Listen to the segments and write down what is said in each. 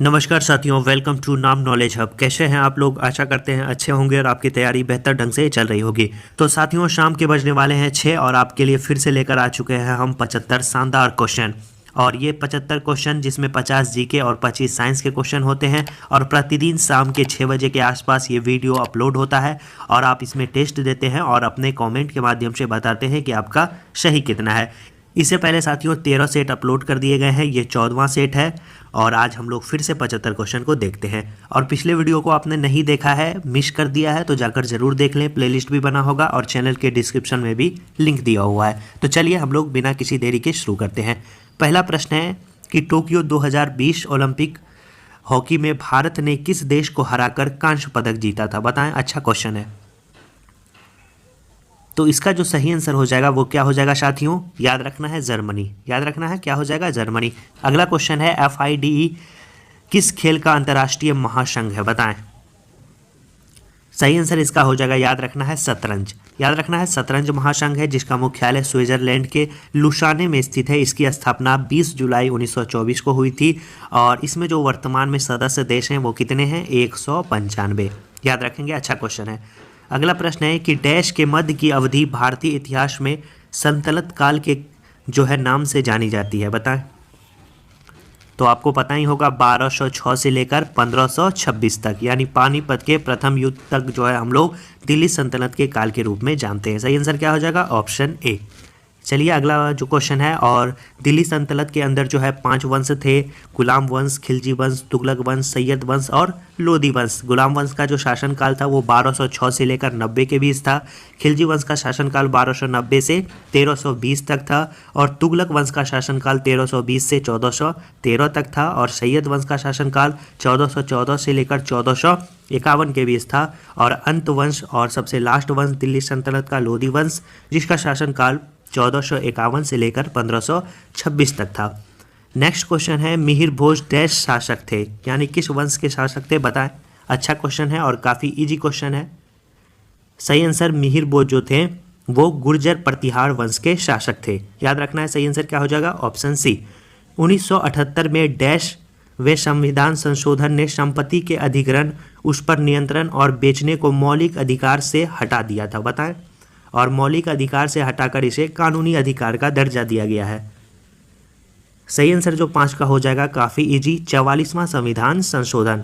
नमस्कार साथियों, welcome to नाम नॉलेज हब। कैसे हैं आप लोग? आशा करते हैं अच्छे होंगे और आपकी तैयारी बेहतर ढंग से चल रही होगी। तो साथियों, शाम के बजने वाले हैं 6 और आपके लिए फिर से लेकर आ चुके हैं हम 75 शानदार क्वेश्चन। और ये 75 क्वेश्चन जिसमें 50 जीके और 25 साइंस के क्वेश्चन होते हैं और प्रतिदिन शाम के 6 बजे के आसपास ये वीडियो अपलोड होता है और आप इसमें टेस्ट देते हैं और अपने कमेंट के माध्यम से बताते हैं कि आपका सही कितना है। इससे पहले साथियों 13 सेट अपलोड कर दिए गए हैं, ये 14वां सेट है और आज हम लोग फिर से 75 क्वेश्चन को देखते हैं। और पिछले वीडियो को आपने नहीं देखा है, मिस कर दिया है, तो जाकर जरूर देख लें। प्लेलिस्ट भी बना होगा और चैनल के डिस्क्रिप्शन में भी लिंक दिया हुआ है। तो चलिए हम लोग बिना किसी देरी के शुरू करते हैं। पहला प्रश्न है कि टोक्यो 2020 ओलंपिक हॉकी में भारत ने किस देश को हराकर कांस्य पदक जीता था? बताएं। अच्छा क्वेश्चन है। तो इसका जो सही आंसर हो जाएगा वो क्या हो जाएगा साथियों? याद रखना है जर्मनी। याद रखना है क्या हो जाएगा? जर्मनी। अगला क्वेश्चन है FIDE किस खेल का अंतर्राष्ट्रीय महासंघ है? बताएं। सही आंसर इसका हो जाएगा, याद रखना है शतरंज। याद रखना है शतरंज महासंघ है जिसका मुख्यालय स्विट्जरलैंड के लुसाने में स्थित है। इसकी स्थापना 20 जुलाई 1924 को हुई थी और इसमें जो वर्तमान में सदस्य देश हैं वो कितने हैं? 195। याद रखेंगे, अच्छा क्वेश्चन है। अगला प्रश्न है कि डैश के मध्य की अवधि भारतीय इतिहास में संतलत काल के जो है नाम से जानी जाती है? बताएं। तो आपको पता ही होगा 1206 से लेकर 1526 तक, यानी पानीपत के प्रथम युद्ध तक जो है हम लोग दिल्ली सल्तनत के काल के रूप में जानते हैं। सही आंसर क्या हो जाएगा? Option A. चलिए अगला जो क्वेश्चन है, और दिल्ली सल्तनत के अंदर जो है 5 वंश थे: गुलाम वंश, खिलजी वंश, तुगलक वंश, सैयद वंश और लोदी वंश। गुलाम वंश का जो शासनकाल था वो 1206 से लेकर 90 के बीच था। खिलजी वंश का शासनकाल 1290 से 1320 तक था और तुगलक वंश का शासनकाल 1320 से 1413 तक था और सैयद वंश का शासनकाल 1414 से लेकर 1451 के बीच था। और अंत वंश और सबसे लास्ट वंश दिल्ली सल्तनत का लोदी वंश, जिसका शासनकाल 1451 से लेकर 1526 तक था। नेक्स्ट क्वेश्चन है मिहिर भोज डैश शासक थे, यानी किस वंश के शासक थे? बताएं। अच्छा क्वेश्चन है और काफ़ी इजी क्वेश्चन है। सही आंसर मिहिर भोज जो थे वो गुर्जर प्रतिहार वंश के शासक थे। याद रखना है, सही आंसर क्या हो जाएगा? ऑप्शन सी। 1978 में डैश वे संविधान संशोधन ने संपत्ति के अधिग्रहण, उस पर नियंत्रण और बेचने को मौलिक अधिकार से हटा दिया था। बताएं। और मौलिक अधिकार से हटाकर इसे कानूनी अधिकार का दर्जा दिया गया है। सही आंसर जो 5 का हो जाएगा, काफ़ी इजी, 44वां संविधान संशोधन,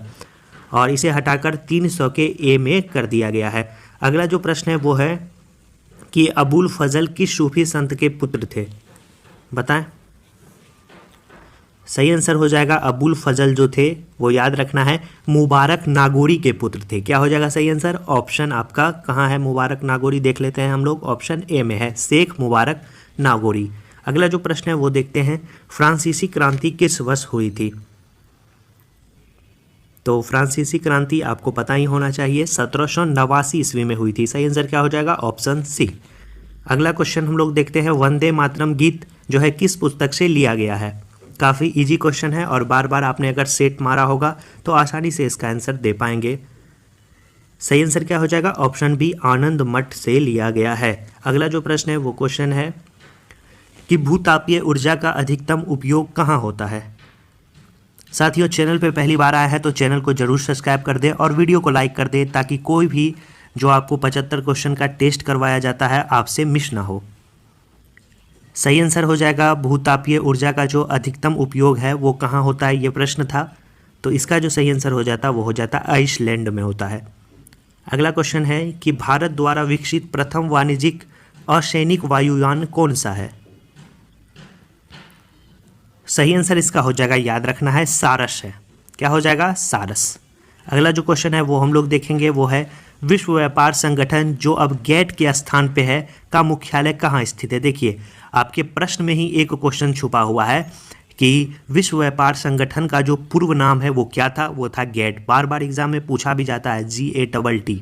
और इसे हटाकर 300 के ए में कर दिया गया है। अगला जो प्रश्न है वो है कि अबुल फजल किस सूफी संत के पुत्र थे? बताएं। सही आंसर हो जाएगा अबुल फजल जो थे वो, याद रखना है, मुबारक नागौरी के पुत्र थे। क्या हो जाएगा सही आंसर? ऑप्शन आपका कहाँ है? मुबारक नागौरी देख लेते हैं हम लोग, ऑप्शन ए में है, शेख मुबारक नागौरी। अगला जो प्रश्न है वो देखते हैं, फ्रांसीसी क्रांति किस वर्ष हुई थी? तो फ्रांसीसी क्रांति आपको पता ही होना चाहिए, 1789 ईस्वी में हुई थी। सही आंसर क्या हो जाएगा? Option C. अगला क्वेश्चन हम लोग देखते हैं, वंदे मातरम गीत जो है किस पुस्तक से लिया गया है? काफ़ी इजी क्वेश्चन है और बार बार आपने अगर सेट मारा होगा तो आसानी से इसका आंसर दे पाएंगे। सही आंसर क्या हो जाएगा? ऑप्शन बी, आनंद मठ से लिया गया है। अगला जो प्रश्न है वो क्वेश्चन है कि भूतापीय ऊर्जा का अधिकतम उपयोग कहाँ होता है? साथियों, चैनल पे पहली बार आया है तो चैनल को जरूर सब्सक्राइब कर दें और वीडियो को लाइक कर दें ताकि कोई भी जो आपको 75 क्वेश्चन का टेस्ट करवाया जाता है आपसे मिस ना हो। सही आंसर हो जाएगा, भूतापीय ऊर्जा का जो अधिकतम उपयोग है वो कहाँ होता है, ये प्रश्न था। तो इसका जो सही आंसर हो जाता वो हो जाता आइसलैंड में होता है। अगला क्वेश्चन है कि भारत द्वारा विकसित प्रथम वाणिज्यिक असैनिक वायुयान कौन सा है? सही आंसर इसका हो जाएगा, याद रखना है, सारस है। क्या हो जाएगा? सारस। अगला जो क्वेश्चन है वो हम लोग देखेंगे वो है, विश्व व्यापार संगठन जो अब गेट के स्थान पे है का मुख्यालय कहाँ स्थित है? देखिए आपके प्रश्न में ही एक क्वेश्चन छुपा हुआ है कि विश्व व्यापार संगठन का जो पूर्व नाम है वो क्या था? वो था गेट। बार बार एग्जाम में पूछा भी जाता है, GATT।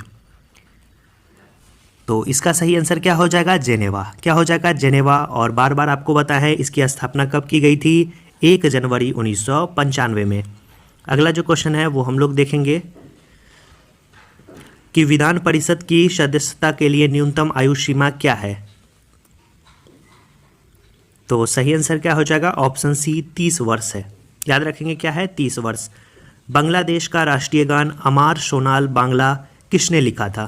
तो इसका सही आंसर क्या हो जाएगा? जेनेवा। क्या हो जाएगा? जेनेवा। और बार बार आपको पता है इसकी स्थापना कब की गई थी? 1 जनवरी 1995 में। अगला जो क्वेश्चन है वो हम लोग देखेंगे कि विधान परिषद की सदस्यता के लिए न्यूनतम आयु सीमा क्या है? तो सही आंसर क्या हो जाएगा? ऑप्शन सी, 30 वर्ष है। याद रखेंगे क्या है? 30 वर्ष। बांग्लादेश का राष्ट्रीय गान अमार सोनाल बांग्ला किसने लिखा था?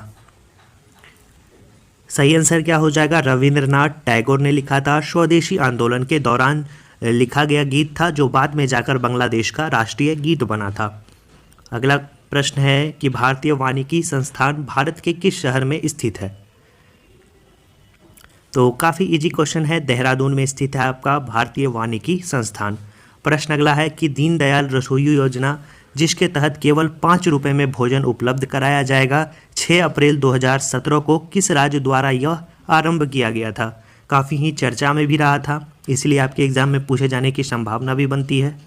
सही आंसर क्या हो जाएगा? रविंद्रनाथ टैगोर ने लिखा था। स्वदेशी आंदोलन के दौरान लिखा गया गीत था जो बाद में जाकर बांग्लादेश का राष्ट्रीय गीत बना था। अगला प्रश्न है कि भारतीय वानिकी संस्थान भारत के किस शहर में स्थित है? तो काफ़ी इजी क्वेश्चन है, देहरादून में स्थित है आपका भारतीय वानिकी संस्थान। प्रश्न अगला है कि दीनदयाल रसोई योजना जिसके तहत केवल 5 रुपये में भोजन उपलब्ध कराया जाएगा, 6 अप्रैल 2017 को किस राज्य द्वारा यह आरंभ किया गया था? काफ़ी ही चर्चा में भी रहा था, इसलिए आपके एग्जाम में पूछे जाने की संभावना भी बनती है।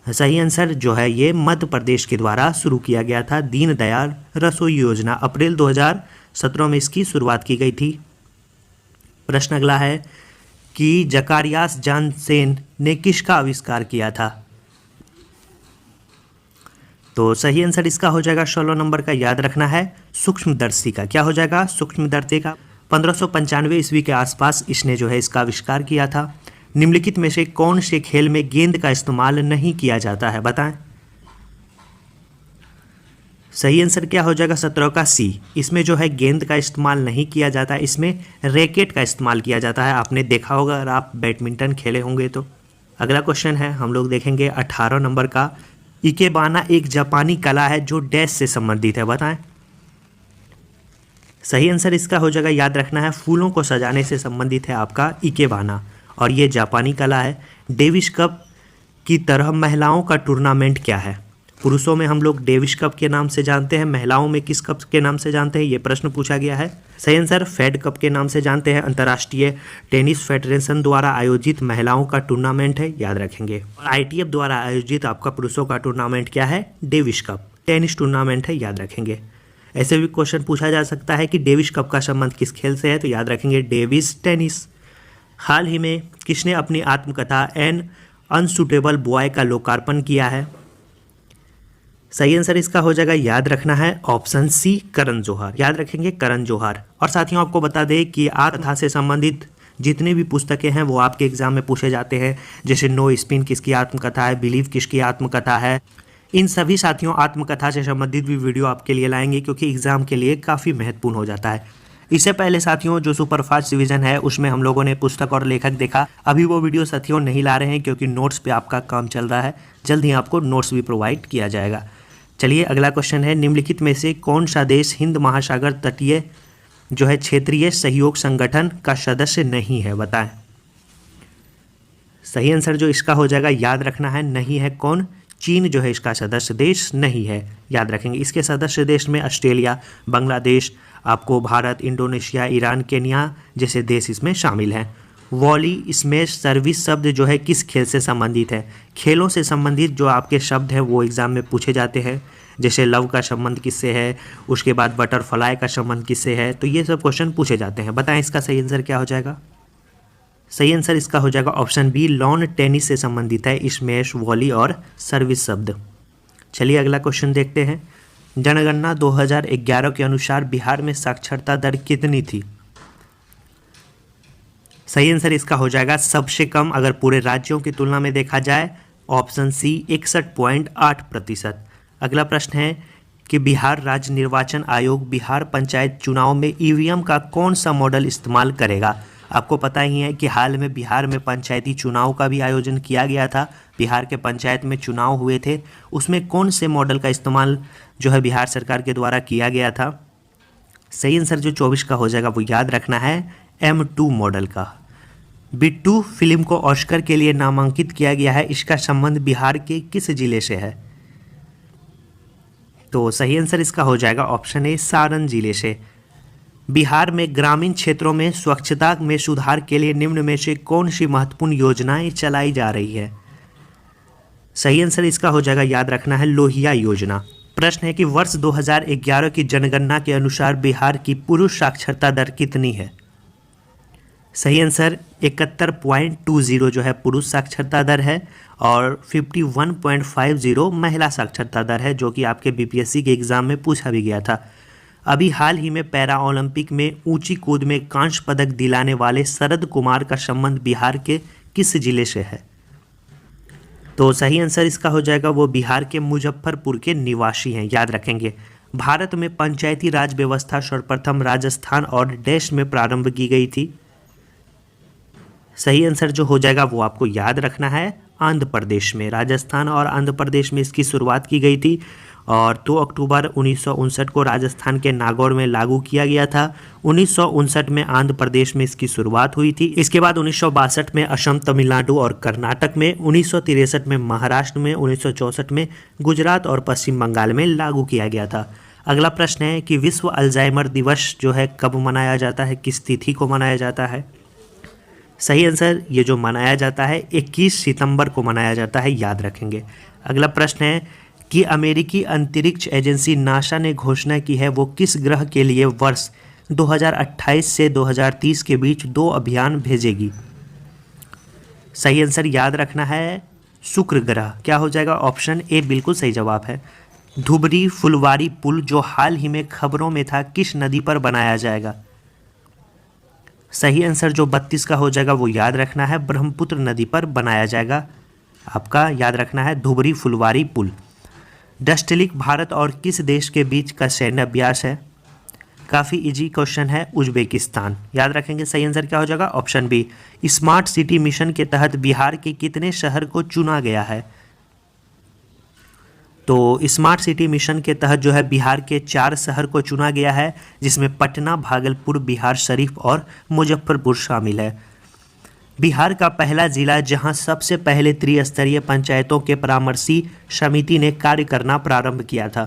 सही आंसर जो है ये मध्य प्रदेश के द्वारा शुरू किया गया था। दीनदयाल रसोई योजना अप्रैल 2017 में इसकी शुरुआत की गई थी। प्रश्न अगला है कि जकारियास जानसेन ने किसका आविष्कार किया था? तो सही आंसर इसका हो जाएगा 16 नंबर का, याद रखना है सूक्ष्मदर्शी का। क्या हो जाएगा? सूक्ष्मदर्शी का। 1595 ईस्वी के आसपास इसने जो है इसका आविष्कार किया था। निम्नलिखित में से कौन से खेल में गेंद का इस्तेमाल नहीं किया जाता है? बताएं। सही आंसर क्या हो जाएगा? 17 का सी। इसमें जो है गेंद का इस्तेमाल नहीं किया जाता है, इसमें रैकेट का इस्तेमाल किया जाता है। आपने देखा होगा अगर आप बैडमिंटन खेले होंगे तो। अगला क्वेश्चन है हम लोग देखेंगे 18 नंबर का। इकेबाना एक जापानी कला है जो डैश से संबंधित है, बताएं। सही आंसर इसका हो जाएगा, याद रखना है फूलों को सजाने से संबंधित है आपका इकेबाना, और ये जापानी कला है। डेविस कप की तरह महिलाओं का टूर्नामेंट क्या है? पुरुषों में हम लोग डेविस कप के नाम से जानते हैं, महिलाओं में किस कप के नाम से जानते हैं, ये प्रश्न पूछा गया है। सही आंसर फेड कप के नाम से जानते हैं। अंतर्राष्ट्रीय टेनिस फेडरेशन द्वारा आयोजित महिलाओं का टूर्नामेंट है, याद रखेंगे। ITF द्वारा आयोजित आपका पुरुषों का टूर्नामेंट क्या है? डेविस कप टेनिस टूर्नामेंट है, याद रखेंगे। ऐसे भी क्वेश्चन पूछा जा सकता है कि डेविस कप का संबंध किस खेल से है, तो याद रखेंगे डेविस टेनिस। हाल ही में किसने अपनी आत्मकथा एन अनसुटेबल बॉय का लोकार्पण किया है? सही आंसर इसका हो जाएगा, याद रखना है ऑप्शन सी करण जौहर, याद रखेंगे करण जौहर। और साथियों आपको बता दें कि आत्मकथा से संबंधित जितने भी पुस्तकें हैं वो आपके एग्जाम में पूछे जाते हैं, जैसे नो स्पिन किसकी आत्मकथा है, बिलीव किसकी आत्मकथा है। इन सभी साथियों आत्मकथा से संबंधित भी वीडियो आपके लिए लाएंगे क्योंकि एग्जाम के लिए काफ़ी महत्वपूर्ण हो जाता है। इससे पहले साथियों जो सुपरफास्ट डिवीजन है उसमें हम लोगों ने पुस्तक और लेखक देखा, अभी वो वीडियो साथियों नहीं ला रहे हैं क्योंकि नोट्स पे आपका काम चल रहा है, जल्द ही आपको नोट्स भी प्रोवाइड किया जाएगा। चलिए अगला क्वेश्चन है, निम्नलिखित में से कौन सा देश हिंद महासागर तटीय जो है क्षेत्रीय सहयोग संगठन का सदस्य नहीं है? बताएं। सही आंसर जो इसका हो जाएगा, याद रखना है नहीं है कौन? चीन जो है इसका सदस्य देश नहीं है, याद रखेंगे। इसके सदस्य देश में ऑस्ट्रेलिया, बांग्लादेश, आपको भारत, इंडोनेशिया, ईरान, केन्या जैसे देश इसमें शामिल हैं। वॉली स्मैश सर्विस शब्द जो है किस खेल से संबंधित है? खेलों से संबंधित जो आपके शब्द हैं वो एग्जाम में पूछे जाते हैं, जैसे लव का संबंध किससे है, उसके बाद बटरफ्लाई का संबंध किससे है, तो ये सब क्वेश्चन पूछे जाते हैं। बताएं इसका सही आंसर क्या हो जाएगा? सही आंसर इसका हो जाएगा ऑप्शन बी लॉन टेनिस से संबंधित है स्मैश, वॉली और सर्विस शब्द। चलिए अगला क्वेश्चन देखते हैं। जनगणना 2011 के अनुसार बिहार में साक्षरता दर कितनी थी? सही आंसर इसका हो जाएगा सबसे कम अगर पूरे राज्यों की तुलना में देखा जाए, ऑप्शन सी 61.8%। अगला प्रश्न है कि बिहार राज्य निर्वाचन आयोग बिहार पंचायत चुनाव में EVM का कौन सा मॉडल इस्तेमाल करेगा? आपको पता ही है कि हाल में बिहार में पंचायती चुनाव का भी आयोजन किया गया था, बिहार के पंचायत में चुनाव हुए थे, उसमें कौन से मॉडल का इस्तेमाल जो है बिहार सरकार के द्वारा किया गया था? सही आंसर जो 24 का हो जाएगा वो याद रखना है M2 मॉडल का। बिट्टू फिल्म को ऑस्कर के लिए नामांकित किया गया है, इसका संबंध बिहार के किस जिले से है? तो सही आंसर इसका हो जाएगा ऑप्शन ए सारण जिले से। बिहार में ग्रामीण क्षेत्रों में स्वच्छता में सुधार के लिए निम्न में से कौन सी महत्वपूर्ण योजनाएं चलाई जा रही है? सही आंसर इसका हो जाएगा, याद रखना है लोहिया योजना। प्रश्न है कि वर्ष 2011 की जनगणना के अनुसार बिहार की पुरुष साक्षरता दर कितनी है? सही आंसर 71.20 जो है पुरुष साक्षरता दर है और 51.50 महिला साक्षरता दर है, जो कि आपके BPSC के एग्जाम में पूछा भी गया था। अभी हाल ही में पैरा ओलंपिक में ऊंची कूद में कांस्य पदक दिलाने वाले शरद कुमार का संबंध बिहार के किस जिले से है? तो सही आंसर इसका हो जाएगा वो बिहार के मुजफ्फरपुर के निवासी हैं, याद रखेंगे। भारत में पंचायती राज व्यवस्था सर्वप्रथम राजस्थान और देश में प्रारंभ की गई थी। सही आंसर जो हो जाएगा वो आपको याद रखना है आंध्र प्रदेश में, राजस्थान और आंध्र प्रदेश में इसकी शुरुआत की गई थी और 2 अक्टूबर 1959 को राजस्थान के नागौर में लागू किया गया था। 1959 में आंध्र प्रदेश में इसकी शुरुआत हुई थी। इसके बाद 1962 में असम, तमिलनाडु और कर्नाटक में, 1963 में महाराष्ट्र में, 1964 में गुजरात और पश्चिम बंगाल में लागू किया गया था। अगला प्रश्न है कि विश्व अल्जाइमर दिवस जो है कब मनाया जाता है, किस तिथि को मनाया जाता है। सही आंसर ये जो मनाया जाता है 21 सितंबर को मनाया जाता है, याद रखेंगे। अगला प्रश्न है कि अमेरिकी अंतरिक्ष एजेंसी नासा ने घोषणा की है वो किस ग्रह के लिए वर्ष 2028 से 2030 के बीच 2 अभियान भेजेगी। सही आंसर याद रखना है शुक्र ग्रह। क्या हो जाएगा, ऑप्शन ए बिल्कुल सही जवाब है। धुबरी फुलवारी पुल जो हाल ही में खबरों में था किस नदी पर बनाया जाएगा। सही आंसर जो 32 का हो जाएगा वो याद रखना है ब्रह्मपुत्र नदी पर बनाया जाएगा। आपका याद रखना है धुबरी फुलवारी पुल। डस्टलिक भारत और किस देश के बीच का सैन्य अभ्यास है। काफ़ी इजी क्वेश्चन है, उज्बेकिस्तान, याद रखेंगे। सही आंसर क्या हो जाएगा, option B. Smart city mission के तहत बिहार के कितने शहर को चुना गया है। तो स्मार्ट सिटी मिशन के तहत जो है बिहार के 4 शहर को चुना गया है, जिसमें पटना, भागलपुर, बिहार शरीफ और मुजफ्फरपुर शामिल है। बिहार का पहला जिला जहां सबसे पहले त्रिस्तरीय पंचायतों के परामर्शी समिति ने कार्य करना प्रारंभ किया था।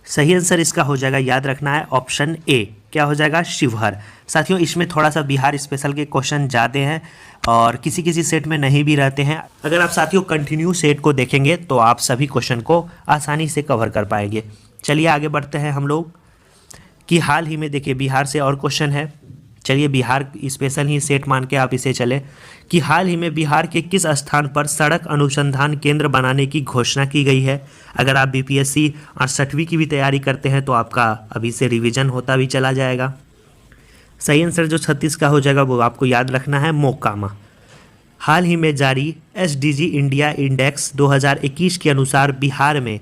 सही आंसर इसका हो जाएगा, याद रखना है ऑप्शन ए। क्या हो जाएगा, शिवहर। साथियों इसमें थोड़ा सा बिहार स्पेशल के क्वेश्चन जाते हैं और किसी किसी सेट में नहीं भी रहते हैं। अगर आप साथियों कंटिन्यू सेट को देखेंगे तो आप सभी क्वेश्चन को आसानी से कवर कर पाएंगे। चलिए आगे बढ़ते हैं हम लोग कि हाल ही में देखिए बिहार से और क्वेश्चन है। चलिए बिहार स्पेशल ही सेट मान के आप इसे चले कि हाल ही में बिहार के किस स्थान पर सड़क अनुसंधान केंद्र बनाने की घोषणा की गई है। अगर आप बीपीएससी 68वीं की भी तैयारी करते हैं तो आपका अभी से रिवीजन होता भी चला जाएगा। सही आंसर जो 36 का हो जाएगा वो आपको याद रखना है मोकामा। हाल ही में जारी एसडीजी इंडिया इंडेक्स 2021 के अनुसार बिहार में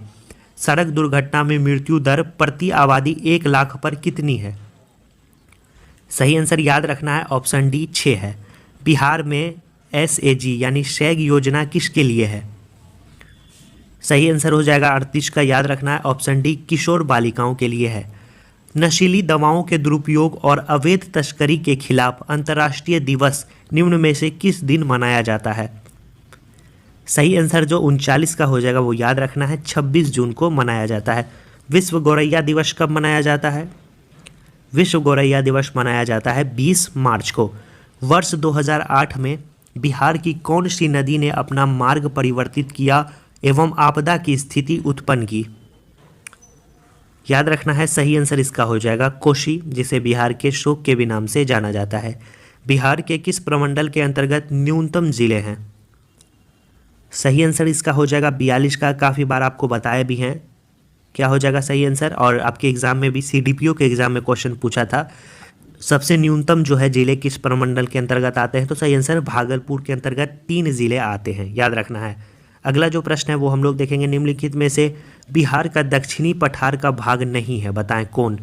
सड़क दुर्घटना में मृत्यु दर प्रति आबादी 1 लाख पर कितनी है। सही आंसर याद रखना है ऑप्शन डी 6 है। बिहार में एसएजी यानी शैग योजना किसके लिए है। सही आंसर हो जाएगा 38 का, याद रखना है ऑप्शन डी किशोर बालिकाओं के लिए है। नशीली दवाओं के दुरुपयोग और अवैध तस्करी के खिलाफ अंतर्राष्ट्रीय दिवस निम्न में से किस दिन मनाया जाता है। सही आंसर जो 39 का हो जाएगा वो याद रखना है 26 जून को मनाया जाता है। विश्व गौरैया दिवस कब मनाया जाता है। विश्व गौरैया दिवस मनाया जाता है 20 मार्च को। वर्ष 2008 में बिहार की कौन सी नदी ने अपना मार्ग परिवर्तित किया एवं आपदा की स्थिति उत्पन्न की। याद रखना है सही आंसर इसका हो जाएगा कोसी, जिसे बिहार के शोक के भी नाम से जाना जाता है। बिहार के किस प्रमंडल के अंतर्गत न्यूनतम जिले हैं। सही आंसर इसका हो जाएगा 42 का, काफ़ी बार आपको बताया भी हैं। क्या हो जाएगा सही आंसर, और आपके एग्जाम में भी सीडीपीओ के एग्जाम में क्वेश्चन पूछा था सबसे न्यूनतम जो है जिले किस प्रमंडल के अंतर्गत आते हैं। तो सही आंसर भागलपुर के अंतर्गत 3 जिले आते हैं, याद रखना है। अगला जो प्रश्न है वो हम लोग देखेंगे निम्नलिखित में से बिहार का दक्षिणी पठार का भाग नहीं है, बताएं कौन।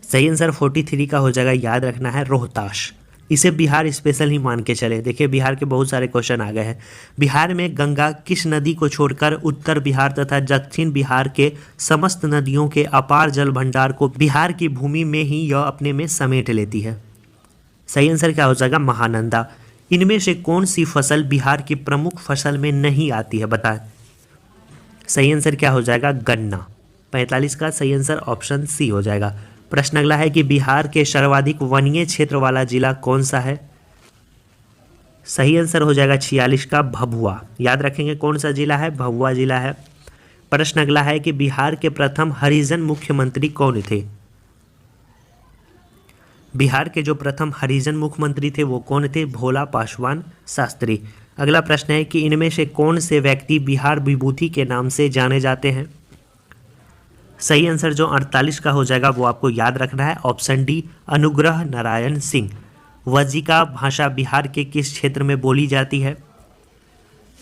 सही आंसर 43 का हो जाएगा, याद रखना है रोहतास। इसे बिहार स्पेशल ही मान के चले। देखिए बिहार के बहुत सारे क्वेश्चन आ गए हैं। बिहार में गंगा किस नदी को छोड़कर उत्तर बिहार तथा दक्षिण बिहार के समस्त नदियों के अपार जल भंडार को बिहार की भूमि में ही यह अपने में समेट लेती है। सही आंसर क्या हो जाएगा महानंदा। इनमें से कौन सी फसल बिहार की प्रमुख फसल में नहीं आती है, बताएं। सही आंसर क्या हो जाएगा गन्ना। 45 का सही आंसर ऑप्शन सी हो जाएगा। प्रश्न अगला है कि बिहार के सर्वाधिक वनीय क्षेत्र वाला जिला कौन सा है। सही आंसर हो जाएगा 46 का भभुआ। याद रखेंगे कौन सा जिला है, भभुआ जिला है। प्रश्न अगला है कि बिहार के प्रथम हरिजन मुख्यमंत्री कौन थे। बिहार के जो प्रथम हरिजन मुख्यमंत्री थे वो कौन थे, भोला पासवान शास्त्री। अगला प्रश्न है कि इनमें से कौन से व्यक्ति बिहार विभूति के नाम से जाने जाते हैं। सही आंसर जो 48 का हो जाएगा वो आपको याद रखना है ऑप्शन डी अनुग्रह नारायण सिंह। वज्जिका भाषा बिहार के किस क्षेत्र में बोली जाती है।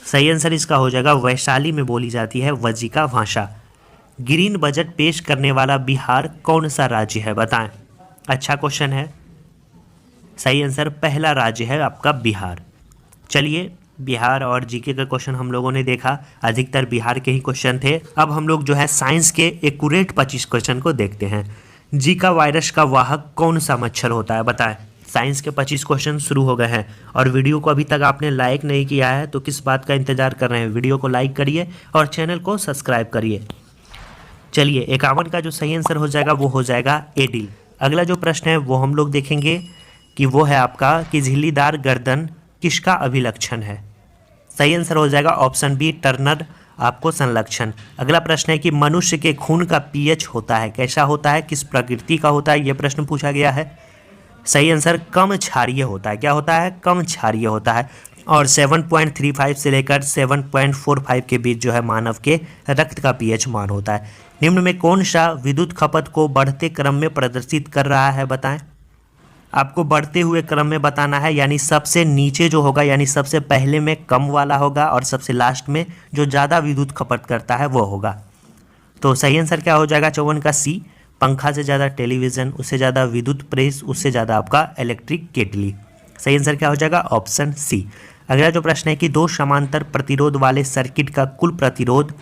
सही आंसर इसका हो जाएगा वैशाली में बोली जाती है वज्जिका भाषा। ग्रीन बजट पेश करने वाला बिहार कौन सा राज्य है बताएं। अच्छा क्वेश्चन है। सही आंसर पहला राज्य है आपका बिहार। चलिए, बिहार और जीके का क्वेश्चन हम लोगों ने देखा, अधिकतर बिहार के ही क्वेश्चन थे। अब हम लोग जो है साइंस के एक्यूरेट 25 क्वेश्चन को देखते हैं। जीका वायरस का वाहक कौन सा मच्छर होता है बताएं। साइंस के 25 क्वेश्चन शुरू हो गए हैं और वीडियो को अभी तक आपने लाइक नहीं किया है तो किस बात का इंतजार कर रहे हैं। वीडियो को लाइक करिए और चैनल को सब्सक्राइब करिए। चलिए, 51 का जो सही आंसर हो जाएगा वो हो जाएगा एडिल। अगला जो प्रश्न है वो हम लोग देखेंगे कि वो है आपका कि झिल्लीदार गर्दन किसका अभिलक्षण है। सही आंसर हो जाएगा ऑप्शन बी टर्नर आपको संलक्षण। अगला प्रश्न है कि मनुष्य के खून का पीएच होता है, कैसा होता है, किस प्रकृति का होता है, यह प्रश्न पूछा गया है। सही आंसर कम क्षारीय होता है। क्या होता है? कम क्षारीय होता है। और 7.35 से लेकर 7.45 के बीच जो है मानव के रक्त का पीएच मान होता है। निम्न में कौन सा विद्युत खपत को बढ़ते क्रम में प्रदर्शित कर रहा है बताएं। आपको बढ़ते हुए क्रम में बताना है, यानी सबसे नीचे जो होगा यानी सबसे पहले में कम वाला होगा और सबसे लास्ट में जो ज़्यादा विद्युत खपत करता है वो होगा। तो सही आंसर क्या हो जाएगा 54 का सी। पंखा से ज़्यादा टेलीविज़न, उससे ज़्यादा विद्युत प्रेस, उससे ज़्यादा आपका इलेक्ट्रिक केटली। सही आंसर क्या हो जाएगा ऑप्शन सी। अगला जो प्रश्न है कि दो समांतर प्रतिरोध वाले सर्किट का कुल प्रतिरोध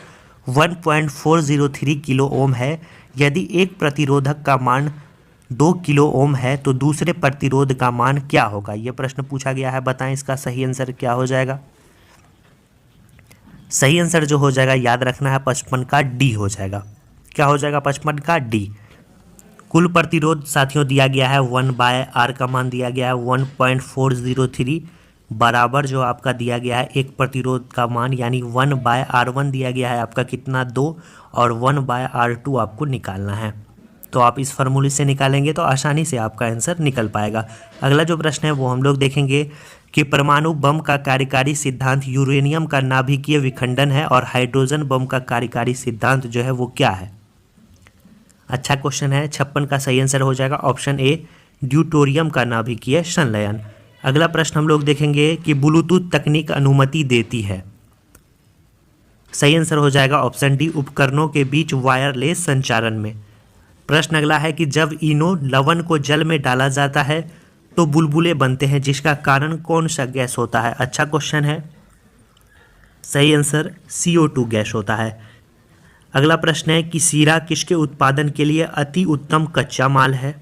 1.403 किलो ओम है। यदि एक प्रतिरोधक का मान 2 किलो ओम है तो दूसरे प्रतिरोध का मान क्या होगा, यह प्रश्न पूछा गया है। बताएं इसका सही आंसर क्या हो जाएगा। सही आंसर जो हो जाएगा याद रखना है 55 का डी हो जाएगा। क्या हो जाएगा 55 का डी। कुल प्रतिरोध साथियों दिया गया है 1/r का मान दिया गया है 1.403 बराबर जो आपका दिया गया है एक प्रतिरोध का मान यानी 1/r1 दिया गया है आपका कितना 2 और 1/r2 आपको निकालना है। तो आप इस फार्मूले से निकालेंगे तो आसानी से आपका आंसर निकल पाएगा। अगला जो प्रश्न है वो हम लोग देखेंगे कि परमाणु बम का कार्यकारी सिद्धांत यूरेनियम का नाभिकीय विखंडन है और हाइड्रोजन बम का कार्यकारी सिद्धांत जो है वो क्या है। अच्छा क्वेश्चन है। 56 का सही आंसर हो जाएगा ऑप्शन ए ड्यूटोरियम का नाभिकीय संलयन। अगला प्रश्न हम लोग देखेंगे कि ब्लूटूथ तकनीक अनुमति देती है। सही आंसर हो जाएगा ऑप्शन डी उपकरणों के बीच वायरलेस संचारण में। प्रश्न अगला है कि जब इनो लवण को जल में डाला जाता है तो बुलबुले बनते हैं, जिसका कारण कौन सा गैस होता है। अच्छा क्वेश्चन है। सही आंसर CO2 गैस होता है। अगला प्रश्न है कि सीरा किसके उत्पादन के लिए अति उत्तम कच्चा माल है।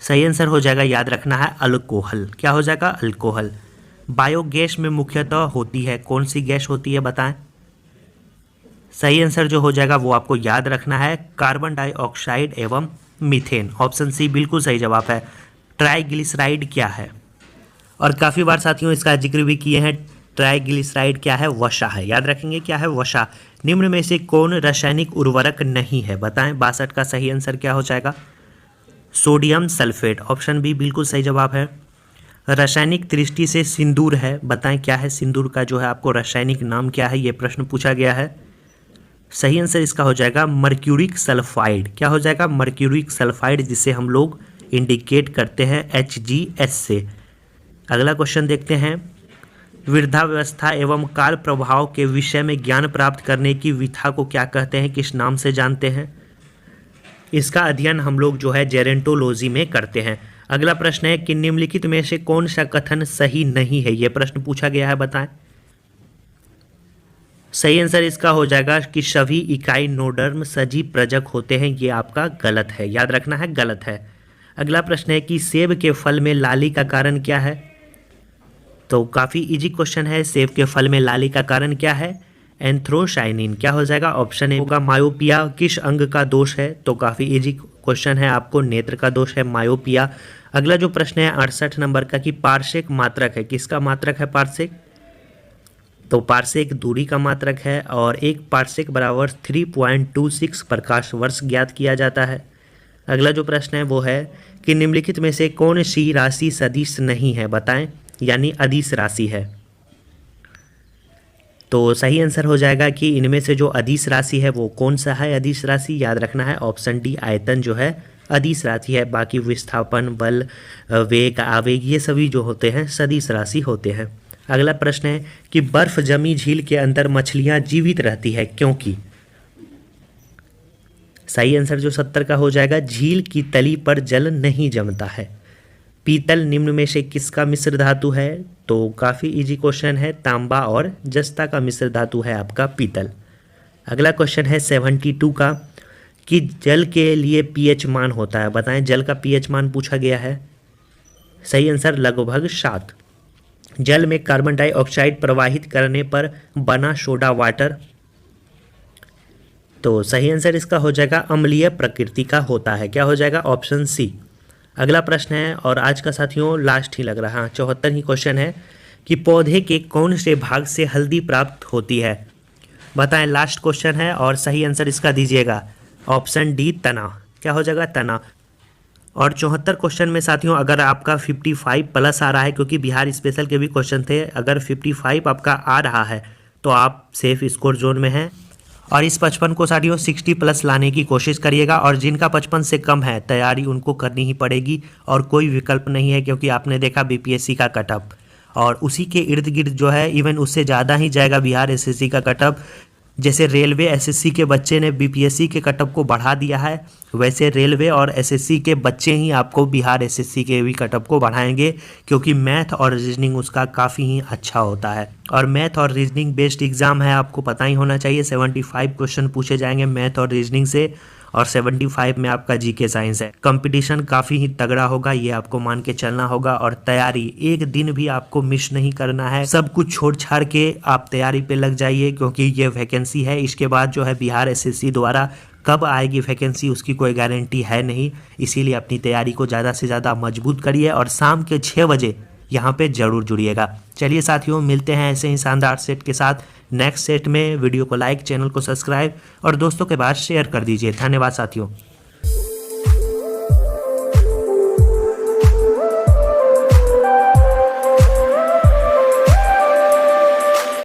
सही आंसर हो जाएगा याद रखना है अल्कोहल। क्या हो जाएगा अल्कोहल। बायोगैस में मुख्यतः होती है कौन सी गैस होती है बताएं। सही आंसर जो हो जाएगा वो आपको याद रखना है कार्बन डाइऑक्साइड एवं मीथेन। ऑप्शन सी बिल्कुल सही जवाब है। ट्राइग्लिसराइड क्या है। और काफ़ी बार साथियों इसका जिक्र भी किए हैं। ट्राइग्लिसराइड क्या है, वसा है। याद रखेंगे क्या है, वसा। निम्न में से कौन रासायनिक उर्वरक नहीं है बताएं। 62 का सही आंसर क्या हो जाएगा सोडियम सल्फेट। ऑप्शन बी बिल्कुल सही जवाब है। रासायनिक दृष्टि से सिंदूर है, बताएं क्या है सिंदूर का जो है आपको रासायनिक नाम क्या है, ये प्रश्न पूछा गया है। सही आंसर इसका हो जाएगा मर्क्यूरिक सल्फाइड। क्या हो जाएगा मर्क्यूरिक सल्फाइड, जिसे हम लोग इंडिकेट करते हैं HgS से। अगला क्वेश्चन देखते हैं। वृद्धावस्था एवं काल प्रभाव के विषय में ज्ञान प्राप्त करने की विधा को क्या कहते हैं, किस नाम से जानते हैं। इसका अध्ययन हम लोग जो है जेरेंटोलॉजी में करते हैं। अगला प्रश्न है कि निम्नलिखित में से कौन सा कथन सही नहीं है, यह प्रश्न पूछा गया है बताएं। सही आंसर इसका हो जाएगा कि सभी इकाई नोडर्म सजीव प्रजक होते हैं, ये आपका गलत है। याद रखना है गलत है। अगला प्रश्न है कि सेब के फल में लाली का कारण क्या है। तो काफ़ी इजी क्वेश्चन है। सेब के फल में लाली का कारण क्या है, एंथ्रोसाइनिन। क्या हो जाएगा ऑप्शन ए होगा मायोपिया किस अंग का दोष है। तो काफ़ी इजी क्वेश्चन है, आपको नेत्र का दोष है मायोपिया। अगला जो प्रश्न है 68 नंबर का कि पार्सेक मात्रक है, किसका मात्रक है पार्सेक। तो पार्सेक दूरी का मात्रक है और एक पार्सेक बराबर 3.26 प्रकाश वर्ष ज्ञात किया जाता है। अगला जो प्रश्न है वो है कि निम्नलिखित में से कौन सी राशि सदिश नहीं है बताएं, यानी अदिश राशि है। तो सही आंसर हो जाएगा कि इनमें से जो अदिश राशि है वो कौन सा है अदिश राशि। याद रखना है ऑप्शन डी आयतन जो है अदिश राशि है। बाकी विस्थापन, बल, वेग, आवेग ये सभी जो होते हैं सदिश राशि होते हैं। अगला प्रश्न है कि बर्फ जमी झील के अंदर मछलियां जीवित रहती है क्योंकि। सही आंसर जो 70 का हो जाएगा, झील की तली पर जल नहीं जमता है। पीतल निम्न में से किसका मिश्र धातु है? तो काफ़ी इजी क्वेश्चन है, तांबा और जस्ता का मिश्र धातु है आपका पीतल। अगला क्वेश्चन है 72 का कि जल के लिए पीएच मान होता है, बताएं जल का पीएच मान पूछा गया है। सही आंसर लगभग 7। जल में कार्बन डाइऑक्साइड प्रवाहित करने पर बना सोडा वाटर, तो सही आंसर इसका हो जाएगा अम्लीय प्रकृति का होता है। क्या हो जाएगा? Option C. अगला प्रश्न है और आज का साथियों लास्ट ही लग रहा है, 74 ही क्वेश्चन है कि पौधे के कौन से भाग से हल्दी प्राप्त होती है? बताएं, लास्ट क्वेश्चन है और सही आंसर इसका दीजिएगा। ऑप्शन डी तना। क्या हो जाएगा? तना। और 74 क्वेश्चन में साथियों अगर आपका 55 प्लस आ रहा है, क्योंकि बिहार स्पेशल के भी क्वेश्चन थे, अगर 55 आपका आ रहा है तो आप सेफ स्कोर जोन में हैं। और इस 55 को साथियों 60 प्लस लाने की कोशिश करिएगा। और जिनका 55 से कम है तैयारी उनको करनी ही पड़ेगी और कोई विकल्प नहीं है, क्योंकि आपने देखा बीपीएससी का कटअप और उसी के इर्द गिर्द जो है इवन उससे ज़्यादा ही जाएगा बिहार एसएससी का कटअप। जैसे रेलवे एसएससी के बच्चे ने बीपीएससी के कटअप को बढ़ा दिया है, वैसे रेलवे और एसएससी के बच्चे ही आपको बिहार एसएससी के भी कटअप को बढ़ाएंगे, क्योंकि मैथ और रीजनिंग उसका काफ़ी ही अच्छा होता है। और मैथ और रीजनिंग बेस्ड एग्जाम है, आपको पता ही होना चाहिए। 75 क्वेश्चन पूछे जाएंगे मैथ और रीजनिंग से और 75 में आपका जीके साइंस है। कंपटीशन काफ़ी ही तगड़ा होगा, ये आपको मान के चलना होगा। और तैयारी एक दिन भी आपको मिस नहीं करना है, सब कुछ छोड़ छाड़ के आप तैयारी पे लग जाइए, क्योंकि ये वैकेंसी है। इसके बाद जो है बिहार एसएससी द्वारा कब आएगी वैकेंसी उसकी कोई गारंटी है नहीं, इसीलिए अपनी तैयारी को ज़्यादा से ज़्यादा मजबूत करिए और शाम के 6 बजे यहाँ पे ज़रूर जुड़िएगा। चलिए साथियों, मिलते हैं ऐसे ही शानदार सेट के साथ नेक्स्ट सेट में। वीडियो को लाइक, चैनल को सब्सक्राइब और दोस्तों के पास शेयर कर दीजिए। धन्यवाद साथियों।